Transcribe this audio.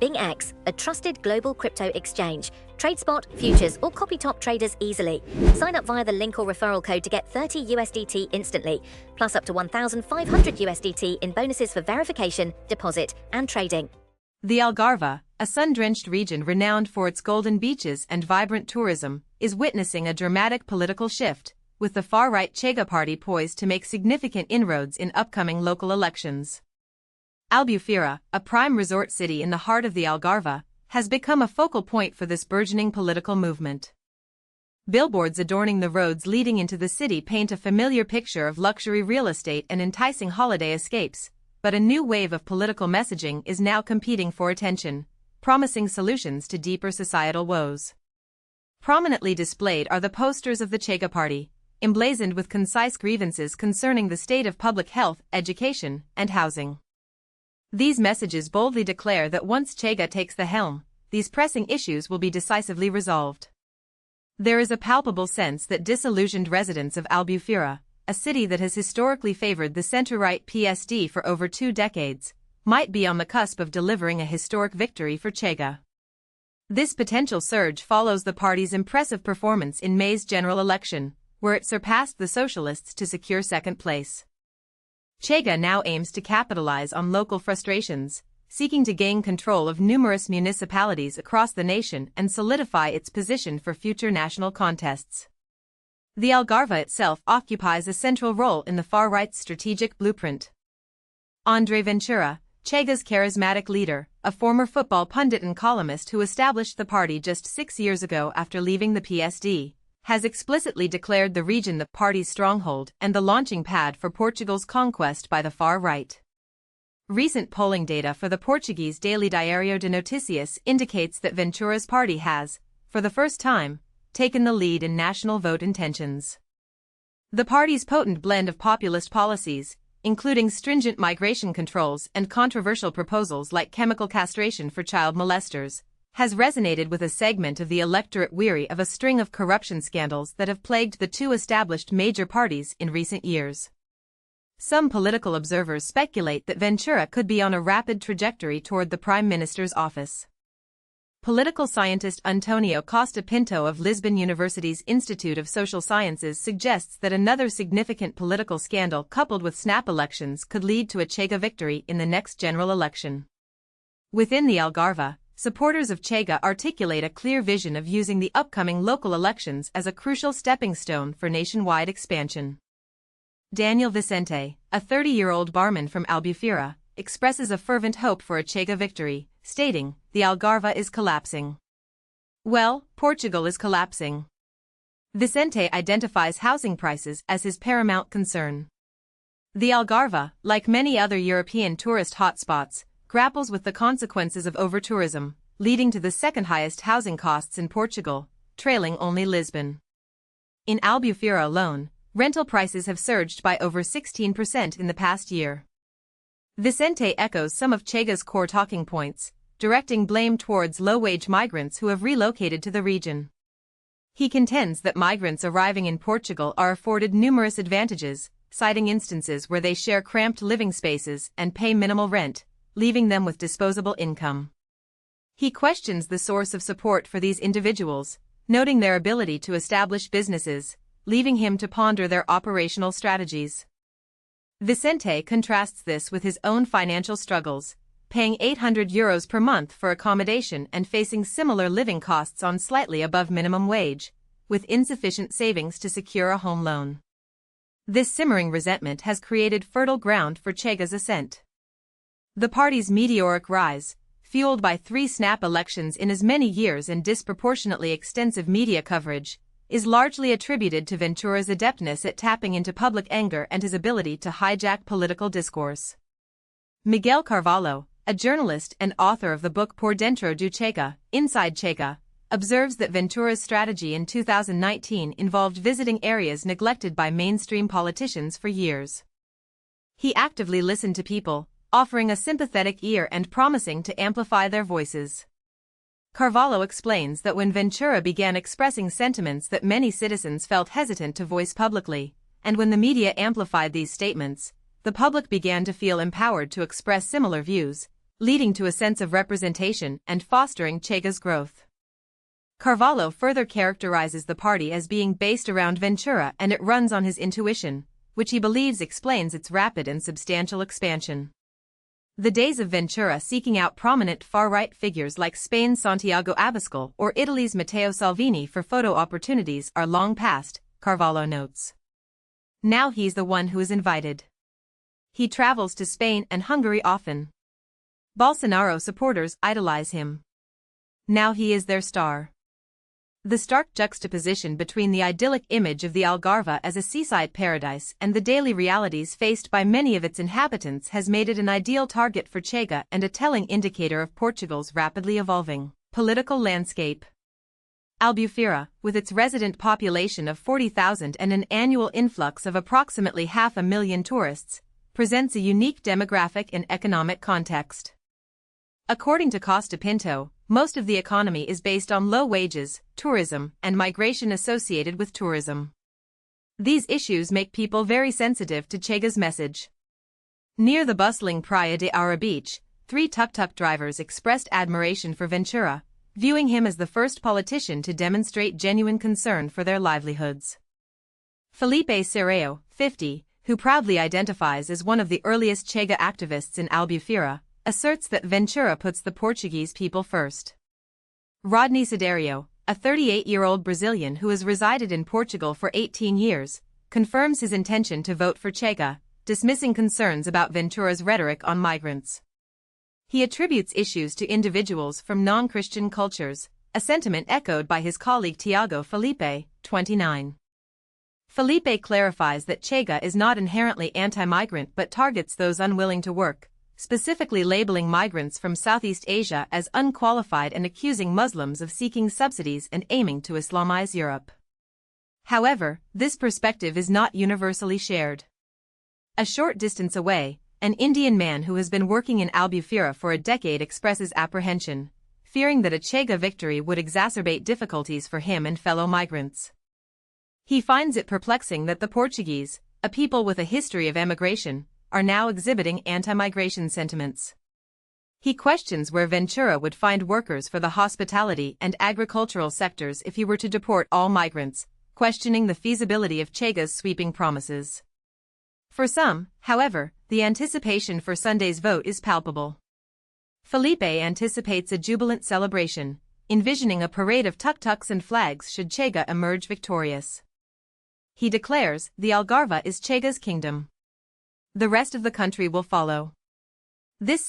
BingX, a trusted global crypto exchange. Trade spot, futures, or copy top traders easily. Sign up via the link or referral code to get 30 USDT instantly, plus up to 1,500 USDT in bonuses for verification, deposit, and trading. The Algarve, a sun-drenched region renowned for its golden beaches and vibrant tourism, is witnessing a dramatic political shift, with the far-right Chega party poised to make significant inroads in upcoming local elections. Albufeira, a prime resort city in the heart of the Algarve, has become a focal point for this burgeoning political movement. Billboards adorning the roads leading into the city paint a familiar picture of luxury real estate and enticing holiday escapes, but a new wave of political messaging is now competing for attention, promising solutions to deeper societal woes. Prominently displayed are the posters of the Chega party, emblazoned with concise grievances concerning the state of public health, education, and housing. These messages boldly declare that once Chega takes the helm, these pressing issues will be decisively resolved. There is a palpable sense that disillusioned residents of Albufeira, a city that has historically favored the center-right PSD for over 2 decades, might be on the cusp of delivering a historic victory for Chega. This potential surge follows the party's impressive performance in May's general election, where it surpassed the Socialists to secure second place. Chega now aims to capitalize on local frustrations, seeking to gain control of numerous municipalities across the nation and solidify its position for future national contests. The Algarve itself occupies a central role in the far-right's strategic blueprint. André Ventura, Chega's charismatic leader, a former football pundit and columnist who established the party just 6 years ago after leaving the PSD, has explicitly declared the region the party's stronghold and the launching pad for Portugal's conquest by the far right. Recent polling data for the Portuguese daily Diário de Notícias indicates that Ventura's party has, for the first time, taken the lead in national vote intentions. The party's potent blend of populist policies, including stringent migration controls and controversial proposals like chemical castration for child molesters, has resonated with a segment of the electorate weary of a string of corruption scandals that have plagued the 2 established major parties in recent years. Some political observers speculate that Ventura could be on a rapid trajectory toward the Prime Minister's office. Political scientist Antonio Costa Pinto of Lisbon University's Institute of Social Sciences suggests that another significant political scandal coupled with snap elections could lead to a Chega victory in the next general election. Within the Algarve, supporters of Chega articulate a clear vision of using the upcoming local elections as a crucial stepping stone for nationwide expansion. Daniel Vicente, a 30-year-old barman from Albufeira, expresses a fervent hope for a Chega victory, stating, "The Algarve is collapsing." Well, Portugal is collapsing. Vicente identifies housing prices as his paramount concern. The Algarve, like many other European tourist hotspots, grapples with the consequences of over-tourism, leading to the second-highest housing costs in Portugal, trailing only Lisbon. In Albufeira alone, rental prices have surged by over 16% in the past year. Vicente echoes some of Chega's core talking points, directing blame towards low-wage migrants who have relocated to the region. He contends that migrants arriving in Portugal are afforded numerous advantages, citing instances where they share cramped living spaces and pay minimal rent, leaving them with disposable income. He questions the source of support for these individuals, noting their ability to establish businesses, leaving him to ponder their operational strategies. Vicente contrasts this with his own financial struggles, paying €800 per month for accommodation and facing similar living costs on slightly above minimum wage, with insufficient savings to secure a home loan. This simmering resentment has created fertile ground for Chega's ascent. The party's meteoric rise, fueled by 3 snap elections in as many years and disproportionately extensive media coverage, is largely attributed to Ventura's adeptness at tapping into public anger and his ability to hijack political discourse. Miguel Carvalho, a journalist and author of the book Por Dentro do Chega, Inside Chega, observes that Ventura's strategy in 2019 involved visiting areas neglected by mainstream politicians for years. He actively listened to people, offering a sympathetic ear and promising to amplify their voices. Carvalho explains that when Ventura began expressing sentiments that many citizens felt hesitant to voice publicly, and when the media amplified these statements, the public began to feel empowered to express similar views, leading to a sense of representation and fostering Chega's growth. Carvalho further characterizes the party as being based around Ventura, and it runs on his intuition, which he believes explains its rapid and substantial expansion. The days of Ventura seeking out prominent far-right figures like Spain's Santiago Abascal or Italy's Matteo Salvini for photo opportunities are long past, Carvalho notes. Now he's the one who is invited. He travels to Spain and Hungary often. Bolsonaro supporters idolize him. Now he is their star. The stark juxtaposition between the idyllic image of the Algarve as a seaside paradise and the daily realities faced by many of its inhabitants has made it an ideal target for Chega and a telling indicator of Portugal's rapidly evolving political landscape. Albufeira, with its resident population of 40,000 and an annual influx of approximately 500,000 tourists, presents a unique demographic and economic context. According to Costa Pinto, most of the economy is based on low wages, tourism, and migration associated with tourism. These issues make people very sensitive to Chega's message. Near the bustling Praia de Aura Beach, 3 tuk-tuk drivers expressed admiration for Ventura, viewing him as the first politician to demonstrate genuine concern for their livelihoods. Felipe Serrao, 50, who proudly identifies as one of the earliest Chega activists in Albufeira, asserts that Ventura puts the Portuguese people first. Rodney Cedario, a 38-year-old Brazilian who has resided in Portugal for 18 years, confirms his intention to vote for Chega, dismissing concerns about Ventura's rhetoric on migrants. He attributes issues to individuals from non-Christian cultures, a sentiment echoed by his colleague Tiago Felipe, 29. Felipe clarifies that Chega is not inherently anti-migrant but targets those unwilling to work, specifically labeling migrants from Southeast Asia as unqualified and accusing Muslims of seeking subsidies and aiming to Islamize Europe. However, this perspective is not universally shared. A short distance away, an Indian man who has been working in Albufeira for a decade expresses apprehension, fearing that a Chega victory would exacerbate difficulties for him and fellow migrants. He finds it perplexing that the Portuguese, a people with a history of emigration, are now exhibiting anti-migration sentiments. He questions where Ventura would find workers for the hospitality and agricultural sectors if he were to deport all migrants, questioning the feasibility of Chega's sweeping promises. For some, however, the anticipation for Sunday's vote is palpable. Felipe anticipates a jubilant celebration, envisioning a parade of tuk-tuks and flags should Chega emerge victorious. He declares, the Algarve is Chega's kingdom. The rest of the country will follow. This